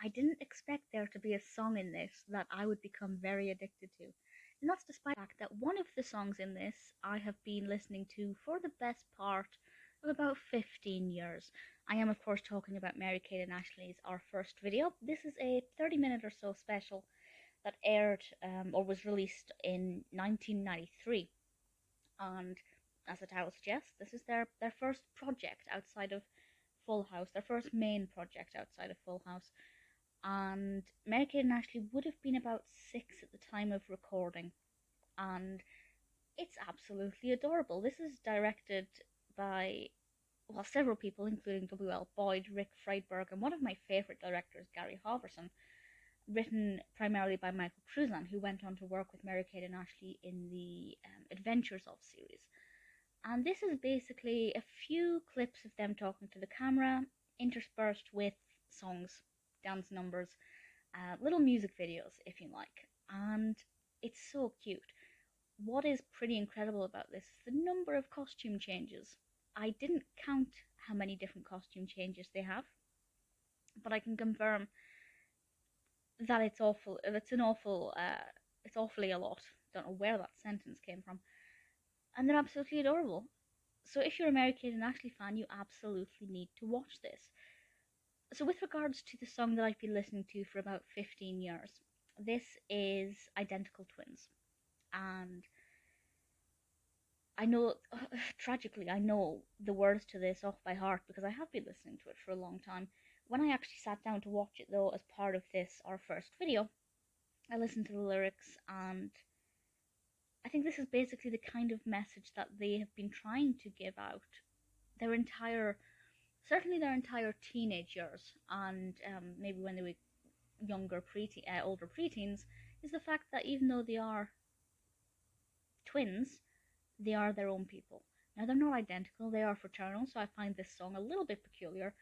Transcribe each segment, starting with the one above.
I didn't expect there to be a song in this that I would become very addicted to. And that's despite the fact that one of the songs in this I have been listening to for the best part of about 15 years. I am, of course, talking about Mary Kate and Ashley's Our First Video. This is a 30-minute or so special that aired or was released in 1993. And as the title suggests, this is their first project outside of Full House, their first main project outside of Full House. And Mary Kate and Ashley would have been about 6 at the time of recording, and it's absolutely adorable. This is directed by, well, several people, including W.L. Boyd, Rick Friedberg, and one of my favourite directors, Gary Halvorson, written primarily by Michael Kruzan, who went on to work with Mary Kate and Ashley in the Adventures of series. And this is basically a few clips of them talking to the camera, interspersed with songs, dance numbers, little music videos, if you like. And it's so cute. What is pretty incredible about this is the number of costume changes. I didn't count how many different costume changes they have, but I can confirm that it's awful. It's awfully a lot. Don't know where that sentence came from. And they're absolutely adorable. So if you're a Mary Kate and Ashley fan, you absolutely need to watch this. So with regards to the song that I've been listening to for about 15 years, this is Identical Twins. And I know, tragically, I know the words to this off by heart because I have been listening to it for a long time. When I actually sat down to watch it, though, as part of this, our first video, I listened to the lyrics, and I think this is basically the kind of message that they have been trying to give out certainly their entire teenage years, and maybe when they were older preteens, is the fact that even though they are twins, they are their own people. Now, they're not identical, they are fraternal, so I find this song a little bit peculiar,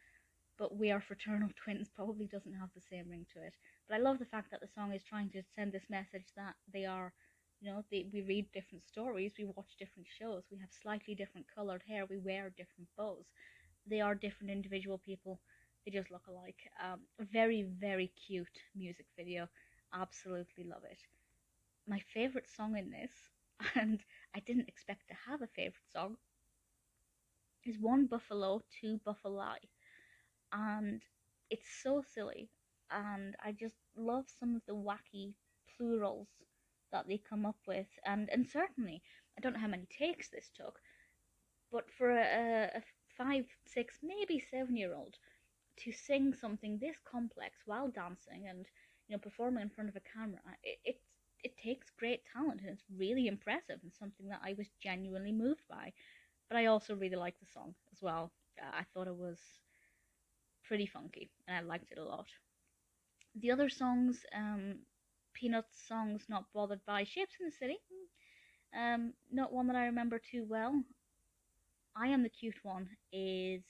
but We Are Fraternal Twins probably doesn't have the same ring to it. But I love the fact that the song is trying to send this message that they are, we read different stories, we watch different shows, we have slightly different coloured hair, we wear different bows. They are different individual people, they just look alike. Very, very cute music video, absolutely love it. My favourite song in this, and I didn't expect to have a favourite song, is One Buffalo, Two Buffali. And it's so silly, and I just love some of the wacky plurals that they come up with, and certainly, I don't know how many takes this took, but for a 5, 6, maybe 7-year-old to sing something this complex while dancing and performing in front of a camera, it takes great talent, and it's really impressive and something that I was genuinely moved by. But I also really like the song as well. I thought it was pretty funky, and I liked it a lot. The other songs, Peanuts songs, Not Bothered By, Shapes in the City, not one that I remember too well. I Am the Cute One is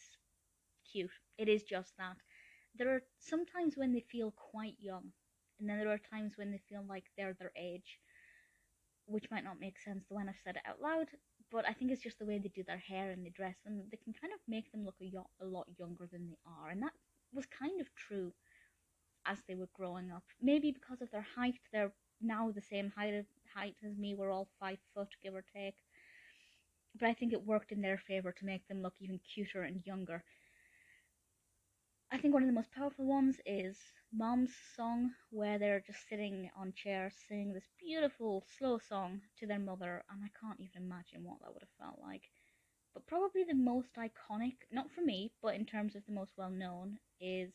cute. It is just that. There are some times when they feel quite young, and then there are times when they feel like they're their age, which might not make sense when I've said it out loud, but I think it's just the way they do their hair and they dress them. They can kind of make them look a lot younger than they are, and that was kind of true as they were growing up. Maybe because of their height, they're now the same height as me. We're all 5 foot, give or take. But I think it worked in their favour to make them look even cuter and younger. I think one of the most powerful ones is Mom's song, where they're just sitting on chairs singing this beautiful slow song to their mother, and I can't even imagine what that would have felt like. But probably the most iconic, not for me, but in terms of the most well known, is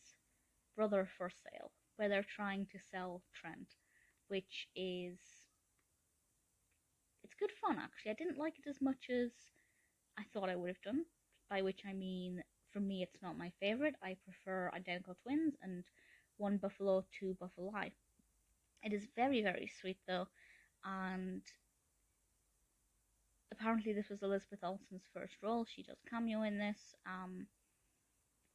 Brother for Sale, where they're trying to sell Trent, which is, it's good fun actually. I didn't like it as much as I thought I would have done, by which I mean, for me, it's not my favourite. I prefer Identical Twins and One Buffalo, Two Buffali. It is very, very sweet though, and apparently this was Elizabeth Olsen's first role. She does cameo in this,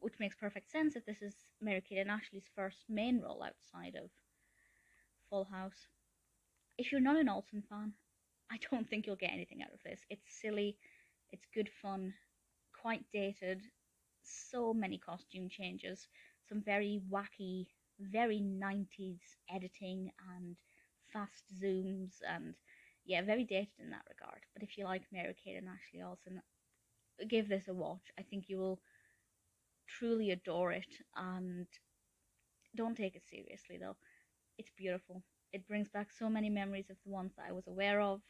which makes perfect sense if this is Mary Kate and Ashley's first main role outside of Full House. If you're not an Olsen fan, I don't think you'll get anything out of this. It's silly, it's good fun, quite dated, so many costume changes, some very wacky very 90s editing and fast zooms, and yeah, very dated in that regard. But if you like Mary-Kate and Ashley Olsen, give this a watch. I think you will truly adore it, and don't take it seriously though. It's beautiful. It brings back so many memories of the ones that I was aware of.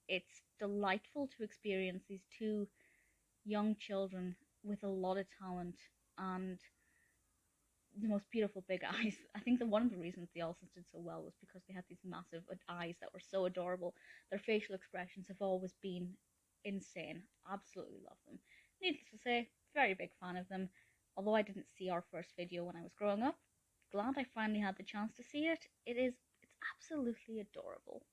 It's delightful to experience these two young children with a lot of talent and the most beautiful big eyes. I think that one of the reasons the Olsens did so well was because they had these massive eyes that were so adorable. Their facial expressions have always been insane. Absolutely love them. Needless to say, very big fan of them. Although I didn't see our first video when I was growing up, glad I finally had the chance to see it. It's absolutely adorable.